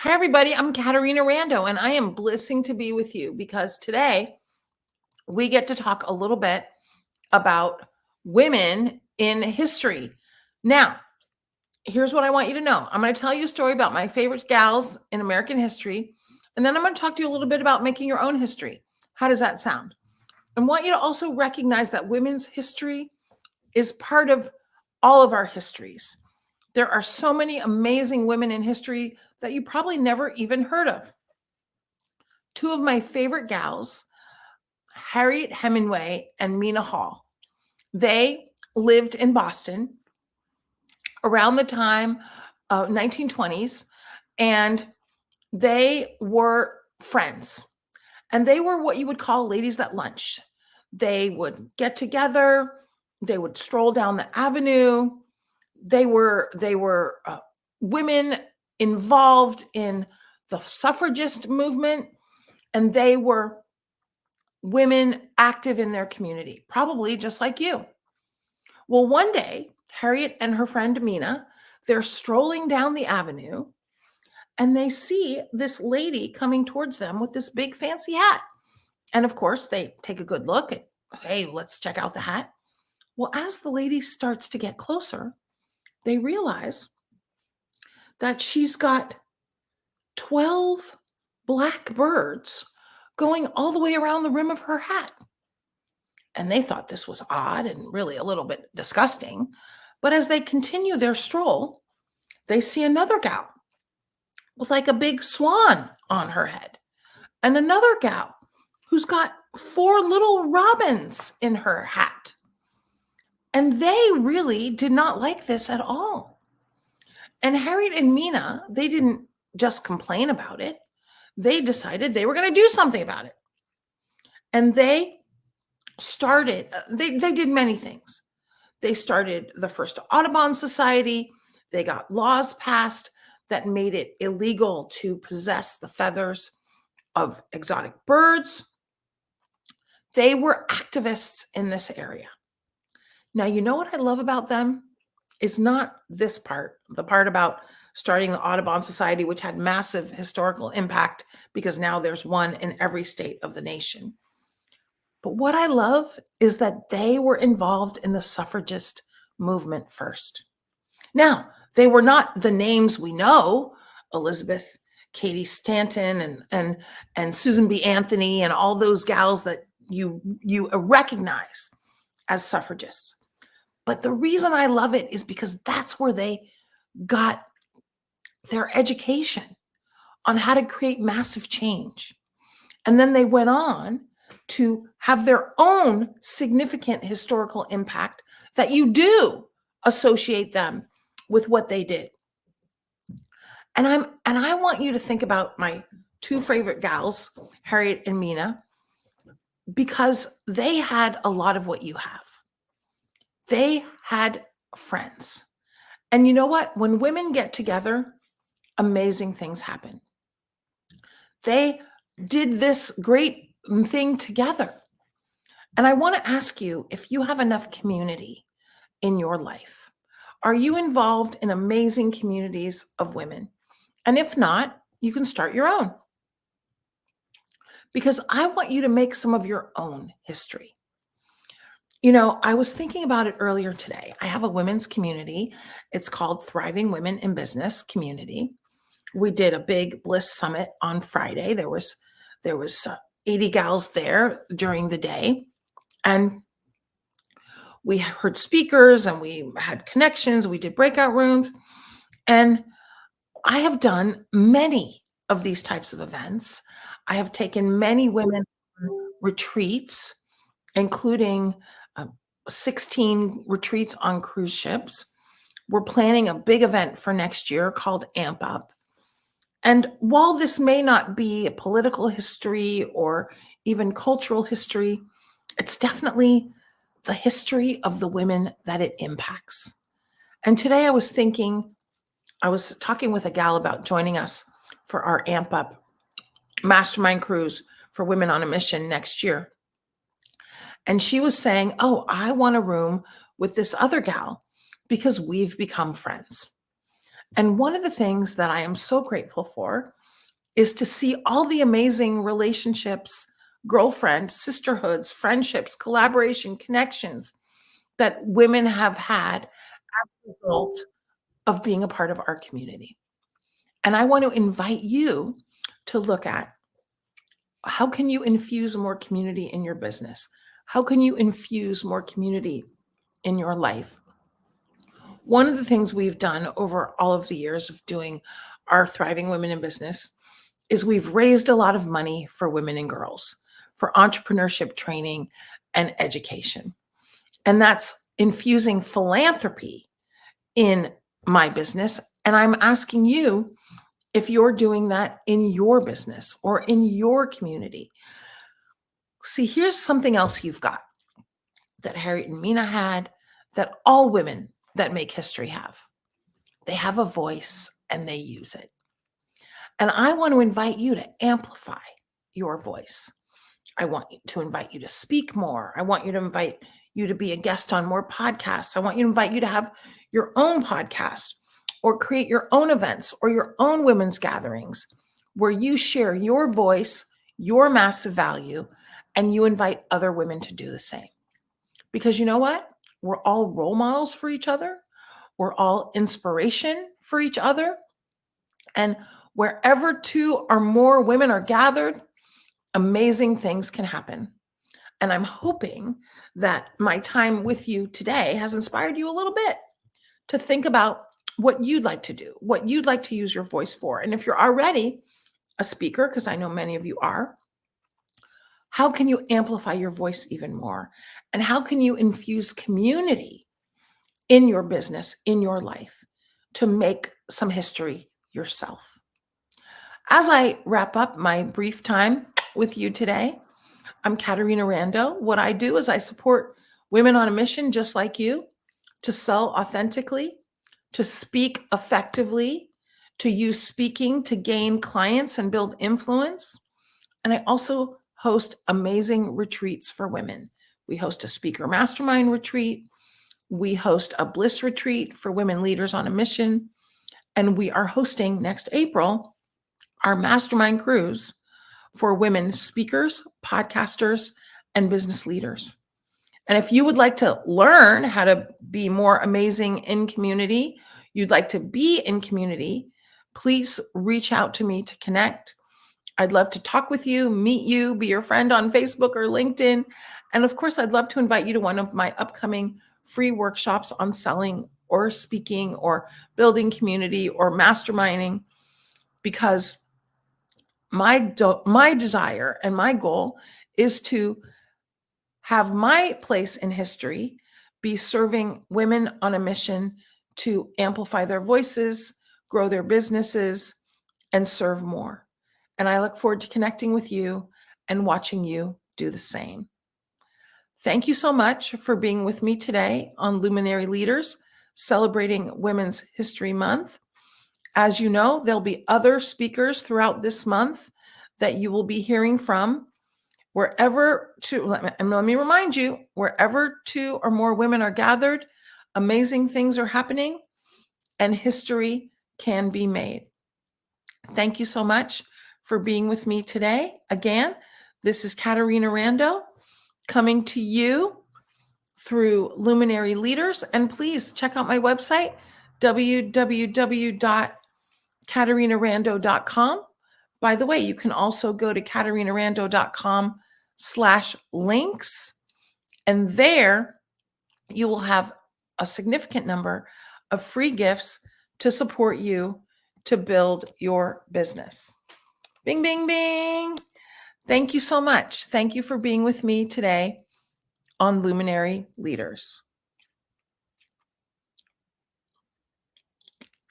Hi, everybody. I'm Caterina Rando, and I am blessing to be with you because today we get to talk a little bit about women in history. Now, here's what I want you to know. I'm going to tell you a story about my favorite gals in American history, and then I'm going to talk to you a little bit about making your own history. How does that sound? I want you to also recognize that women's history is part of all of our histories. There are so many amazing women in history that you probably never even heard of. Two of my favorite gals, Harriet Hemingway and Mina Hall. They lived in Boston around the time of 1920s, and they were friends. And they were what you would call ladies at lunch. They would get together, they would stroll down the avenue. They were women involved in the suffragist movement, and they were women active in their community, probably just like you. Well, one day, Harriet and her friend Mina, they're strolling down the avenue and they see this lady coming towards them with this big fancy hat. And of course, they take a good look at, hey, let's check out the hat. Well, as the lady starts to get closer, they realize that she's got 12 black birds going all the way around the rim of her hat. And they thought this was odd and really a little bit disgusting. But as they continue their stroll, they see another gal with like a big swan on her head, and another gal who's got 4 little robins in her hat. And they really did not like this at all. And Harriet and Mina, they didn't just complain about it. They decided they were going to do something about it. And they started, they did many things. They started the first Audubon Society. They got laws passed that made it illegal to possess the feathers of exotic birds. They were activists in this area. Now, you know what I love about them is not this part, the part about starting the Audubon Society, which had massive historical impact because now there's one in every state of the nation. But what I love is that they were involved in the suffragist movement first. Now, they were not the names we know, Elizabeth Cady Stanton and Susan B. Anthony and all those gals that you recognize as suffragists. But the reason I love it is because that's where they got their education on how to create massive change. And then they went on to have their own significant historical impact that you do associate them with what they did. And I want you to think about my two favorite gals, Harriet and Mina, because they had a lot of what you have. They had friends. And you know what? When women get together, amazing things happen. They did this great thing together. And I want to ask you if you have enough community in your life. Are you involved in amazing communities of women? And if not, you can start your own. Because I want you to make some of your own history. You know, I was thinking about it earlier today. I have a women's community. It's called Thriving Women in Business Community. We did a big Bliss Summit on Friday. There was 80 gals there during the day. And we heard speakers and we had connections. We did breakout rooms. And I have done many of these types of events. I have taken many women retreats, including 16 retreats on cruise ships. We're planning a big event for next year called Amp Up. And while this may not be a political history or even cultural history, it's definitely the history of the women that it impacts. And today I was talking with a gal about joining us for our Amp Up mastermind cruise for women on a mission next year. And she was saying, oh, I want a room with this other gal because we've become friends. And one of the things that I am so grateful for is to see all the amazing relationships, girlfriends, sisterhoods, friendships, collaboration, connections that women have had as a result of being a part of our community. And I want to invite you to look at, how can you infuse more community in your business? How can you infuse more community in your life? One of the things we've done over all of the years of doing our Thriving Women in Business is we've raised a lot of money for women and girls for entrepreneurship training and education. And that's infusing philanthropy in my business. And I'm asking you if you're doing that in your business or in your community. See, here's something else you've got that Harriet and Mina had, that all women that make history have. They have a voice and they use it. And I want to invite you to amplify your voice. I want to invite you to speak more. I want you to invite you to be a guest on more podcasts. I want you to invite you to have your own podcast or create your own events or your own women's gatherings where you share your voice, your massive value, and you invite other women to do the same. Because you know what? We're all role models for each other. We're all inspiration for each other. And wherever two or more women are gathered, amazing things can happen. And I'm hoping that my time with you today has inspired you a little bit to think about what you'd like to do, what you'd like to use your voice for. And if you're already a speaker, because I know many of you are, how can you amplify your voice even more? And how can you infuse community in your business, in your life, to make some history yourself? As I wrap up my brief time with you today, I'm Caterina Rando. What I do is I support women on a mission just like you to sell authentically, to speak effectively, to use speaking to gain clients and build influence. And I also host amazing retreats for women. We host a speaker mastermind retreat. We host a bliss retreat for women leaders on a mission. And we are hosting next April our mastermind cruise for women speakers, podcasters, and business leaders. And if you would like to learn how to be more amazing in community, you'd like to be in community, please reach out to me to connect. I'd love to talk with you, meet you, be your friend on Facebook or LinkedIn. And of course, I'd love to invite you to one of my upcoming free workshops on selling or speaking or building community or masterminding, because my desire and my goal is to have my place in history be serving women on a mission to amplify their voices, grow their businesses, and serve more. And I look forward to connecting with you and watching you do the same. Thank you so much for being with me today on Luminary Leaders, celebrating Women's History Month. As you know, there'll be other speakers throughout this month that you will be hearing from. Let me remind you, wherever two or more women are gathered, amazing things are happening and history can be made. Thank you so much for being with me today. Again, this is Caterina Rando coming to you through Luminary Leaders. And please check out my website, www.caterinarando.com. By the way, you can also go to caterinarando.com/links. And there you will have a significant number of free gifts to support you to build your business. Bing, bing, bing. Thank you so much. Thank you for being with me today on Luminary Leaders.